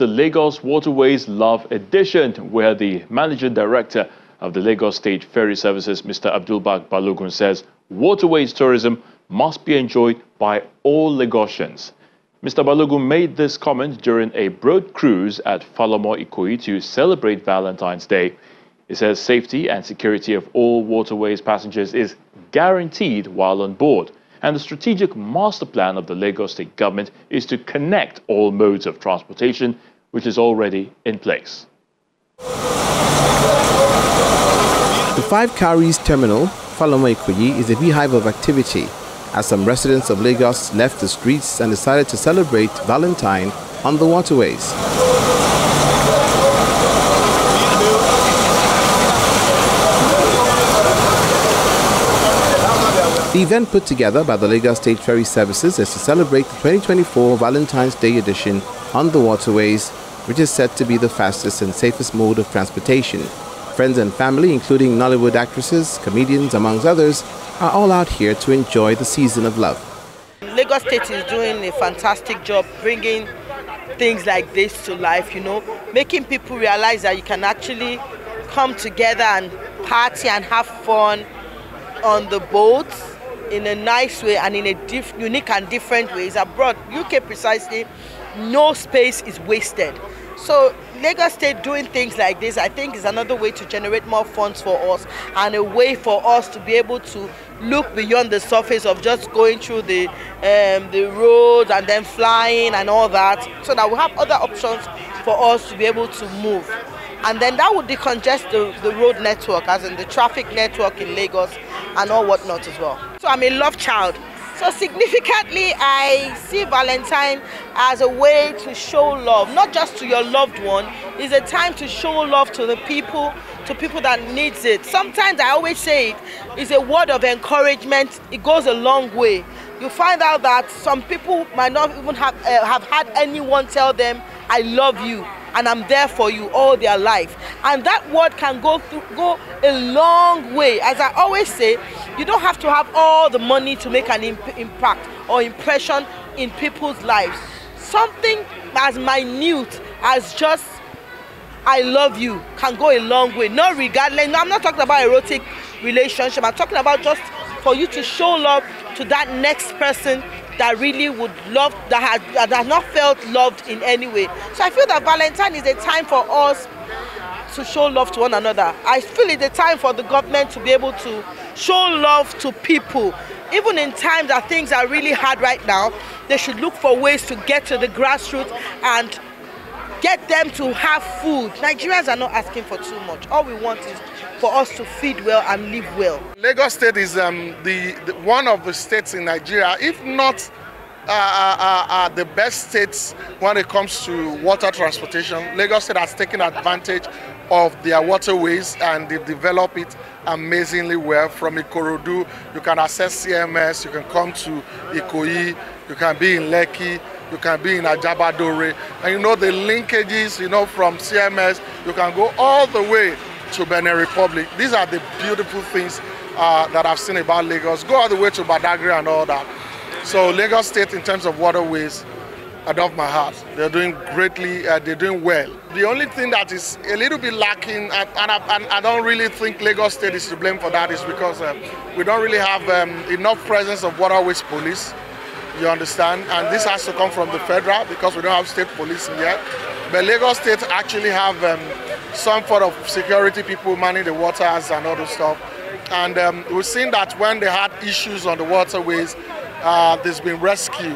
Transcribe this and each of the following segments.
the Lagos Waterways Love Edition, where the Managing Director of the Lagos State Ferry Services, Mr. Abdulbak Balogun, says waterways tourism must be enjoyed by all Lagosians. Mr. Balogun made this comment during a boat cruise at Falomo Ikoyi to celebrate Valentine's Day. He says safety and security of all waterways passengers is guaranteed while on board, and the strategic master plan of the Lagos State government is to connect all modes of transportation, which is already in place. The Five Cowries Terminal, Falomo Ikoyi, is a beehive of activity, as some residents of Lagos left the streets and decided to celebrate Valentine on the waterways. The event put together by the Lagos State Ferry Services is to celebrate the 2024 Valentine's Day edition on the waterways, which is said to be the fastest and safest mode of transportation. Friends and family, including Nollywood actresses, comedians, amongst others, are all out here to enjoy the season of love. Lagos State is doing a fantastic job bringing things like this to life, making people realize that you can actually come together and party and have fun on the boats in a nice way and in a unique and different ways. Abroad, UK precisely, no space is wasted. So Lagos State doing things like this, I think, is another way to generate more funds for us and a way for us to be able to look beyond the surface of just going through the roads and then flying and all that, so that we have other options for us to be able to move. And then that would decongest the road network, as in the traffic network in Lagos and all whatnot as well. So I'm a love child. So significantly, I see Valentine as a way to show love, not just to your loved one. It's a time to show love to the people, that needs it. Sometimes I always say it's a word of encouragement. It goes a long way. You find out that some people might not even have had anyone tell them, "I love you and I'm there for you" all their life. And that word can go a long way. As I always say, you don't have to have all the money to make an impact or impression in people's lives. Something as minute as just "I love you" can go a long way. Not regardless, no, I'm not talking about erotic relationship. I'm talking about just for you to show love to that next person that really would love, that has not felt loved in any way. So I feel that Valentine is a time for us to show love to one another. I feel it's a time for the government to be able to show love to people. Even in times that things are really hard right now, they should look for ways to get to the grassroots and get them to have food. Nigerians are not asking for too much. All we want is for us to feed well and live well. Lagos State is one of the states in Nigeria, if not the best states when it comes to water transportation. Lagos State has taken advantage of their waterways and they've developed it amazingly well. From Ikorodu, you can access CMS, you can come to Ikoyi, you can be in Lekki, you can be in Ajabadore, and the linkages, from CMS, you can go all the way to Benin Republic. These are the beautiful things that I've seen about Lagos. Go all the way to Badagry and all that. So Lagos State, in terms of waterways, above my heart. They're doing greatly, they're doing well. The only thing that is a little bit lacking, and I don't really think Lagos State is to blame for that, is because we don't really have enough presence of waterways police. You understand? And this has to come from the federal, because we don't have state policing yet. But Lagos State actually have some sort of security people manning the waters and all this stuff. And we've seen that when they had issues on the waterways, there's been rescue,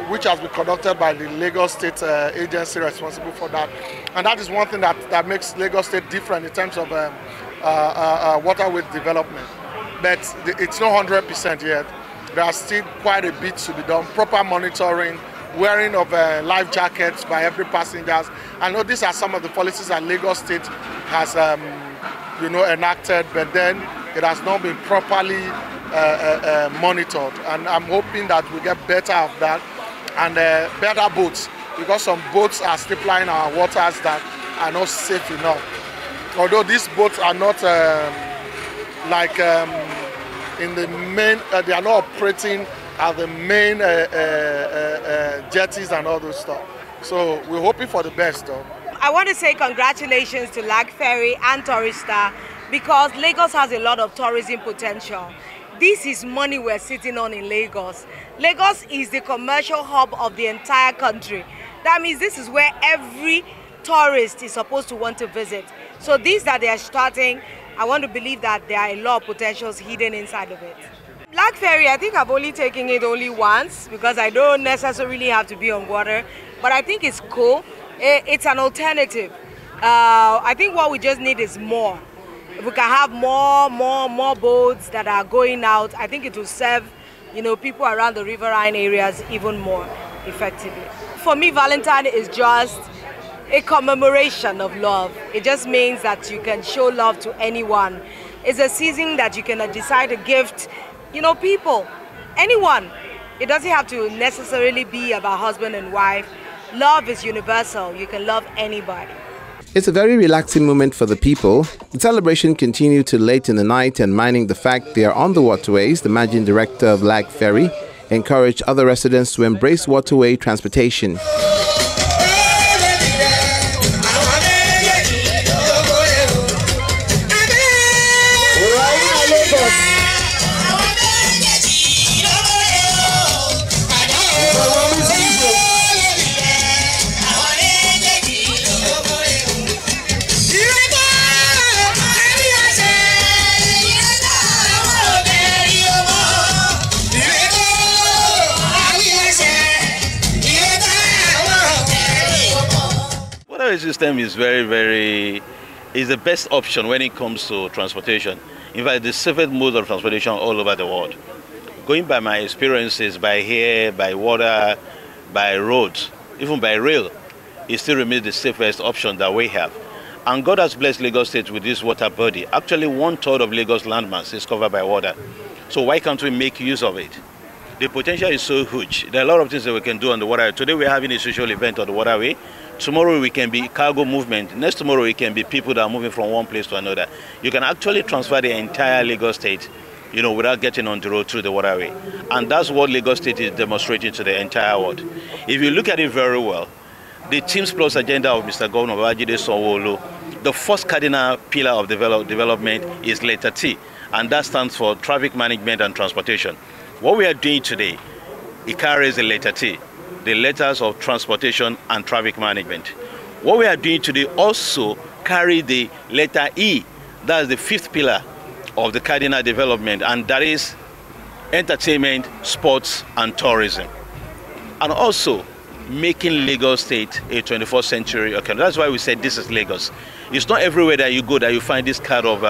which has been conducted by the Lagos State agency responsible for that. And that is one thing that makes Lagos State different in terms of waterway development. But it's not 100% yet. There's still quite a bit to be done. Proper monitoring, wearing of life jackets by every passenger. I know these are some of the policies that Lagos State has enacted, but then it has not been properly monitored. And I'm hoping that we get better of that and better boats, because some boats are still plying our waters that are not safe enough. Although these boats are not in the main, they are not operating at the main jetties and all those stuff. So we're hoping for the best, though. I want to say congratulations to LAGFERRY and Tourista because Lagos has a lot of tourism potential. This is money we're sitting on in Lagos. Lagos is the commercial hub of the entire country. That means this is where every tourist is supposed to want to visit. So these that they are starting, I want to believe that there are a lot of potentials hidden inside of it. LAGFERRY, I think I've only taken it only once because I don't necessarily have to be on water, but I think it's cool. It's an alternative. I think what we just need is more. If we can have more boats that are going out, I think it will serve, people around the riverine areas even more effectively. For me, Valentine is just a commemoration of love. It just means that you can show love to anyone. It's a season that you can decide to gift, people, anyone. It doesn't have to necessarily be about husband and wife. Love is universal. You can love anybody. It's a very relaxing moment for the people. The celebration continued till late in the night, and minding the fact they are on the waterways, the managing director of LAGFERRY encouraged other residents to embrace waterway transportation. Waterway system is is the best option when it comes to transportation. In fact, the safest mode of transportation all over the world. Going by my experiences by air, by water, by road, even by rail, it still remains the safest option that we have. And God has blessed Lagos State with this water body. Actually, 1/3 of Lagos landmass is covered by water. So why can't we make use of it? The potential is so huge. There are a lot of things that we can do on the waterway. Today we're having a social event on the waterway. Tomorrow we can be cargo movement. Next tomorrow it can be people that are moving from one place to another. You can actually transfer the entire Lagos State, without getting on the road through the waterway. And that's what Lagos State is demonstrating to the entire world. If you look at it very well, the Teams Plus agenda of Mr. Governor Babajide Sanwo-Olu, the first cardinal pillar of development is letter T, and that stands for traffic management and transportation. What we are doing today, it carries the letter T, the letters of transportation and traffic management. What we are doing today also carry the letter E, that's the 5th pillar of the cardinal development, and that is entertainment, sports, and tourism. And also making Lagos State a 21st century economy. That's why we said this is Lagos. It's not everywhere that you go that you find this kind of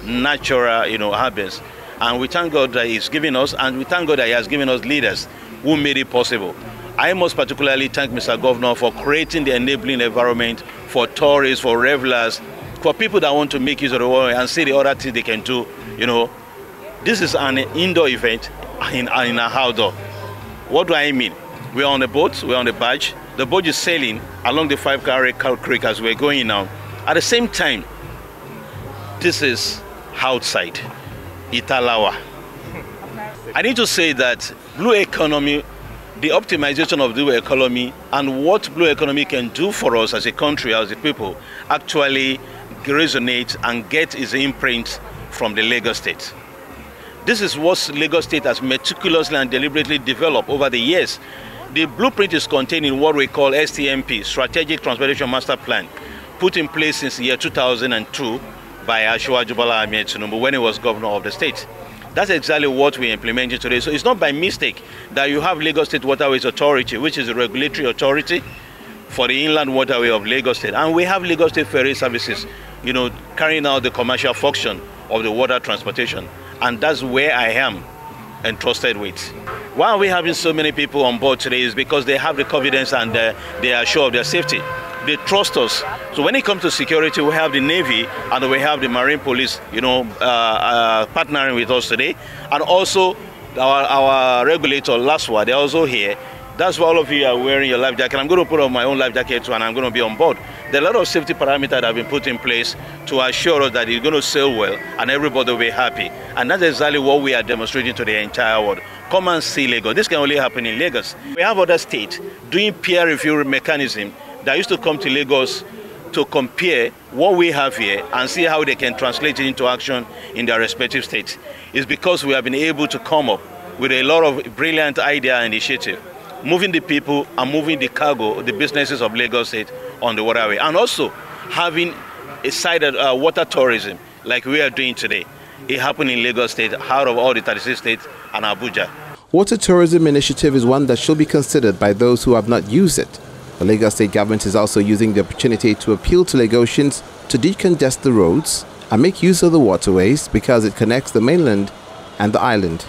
natural, habits. And we thank God that He's giving us, and we thank God that He has given us leaders who made it possible. I must particularly thank Mr. Governor for creating the enabling environment for tourists, for revelers, for people that want to make use of the water and see the other things they can do. This is an indoor event in an outdoor. What do I mean? We're on a boat, we're on a barge. The boat is sailing along the 5 Creek as we're going now. At the same time, this is outside, Italawa. I need to say that blue economy, the optimization of blue economy and what blue economy can do for us as a country, as a people, actually resonates and get its imprint from the Lagos State. This is what Lagos State has meticulously and deliberately developed over the years. The blueprint is contained in what we call STMP, Strategic Transportation Master Plan, put in place since the year 2002 by Asiwaju Bola Ahmed Tinubu when he was governor of the state. That's exactly what we're implementing today. So it's not by mistake that you have Lagos State Waterways Authority, which is the regulatory authority for the inland waterway of Lagos State. And we have Lagos State Ferry Services, carrying out the commercial function of the water transportation. And that's where I am entrusted with. Why are we having so many people on board today is because they have the confidence and they are sure of their safety. They trust us. So when it comes to security, we have the Navy and we have the Marine Police, partnering with us today. And also our regulator, LASWA, they're also here. That's why all of you are wearing your life jacket. I'm going to put on my own life jacket too, and I'm going to be on board. There are a lot of safety parameters that have been put in place to assure us that it's going to sail well and everybody will be happy. And that's exactly what we are demonstrating to the entire world. come and see Lagos. This can only happen in Lagos. We have other states doing peer review mechanism that used to come to Lagos to compare what we have here and see how they can translate it into action in their respective states. It's because we have been able to come up with a lot of brilliant idea and initiative, moving the people and moving the cargo, the businesses of Lagos State on the waterway, and also having a side of water tourism like we are doing today. It happened in Lagos State, out of all the 36 states, and Abuja. Water tourism initiative is one that should be considered by those who have not used it. The Lagos State government is also using the opportunity to appeal to Lagosians to decongest the roads and make use of the waterways because it connects the mainland and the island.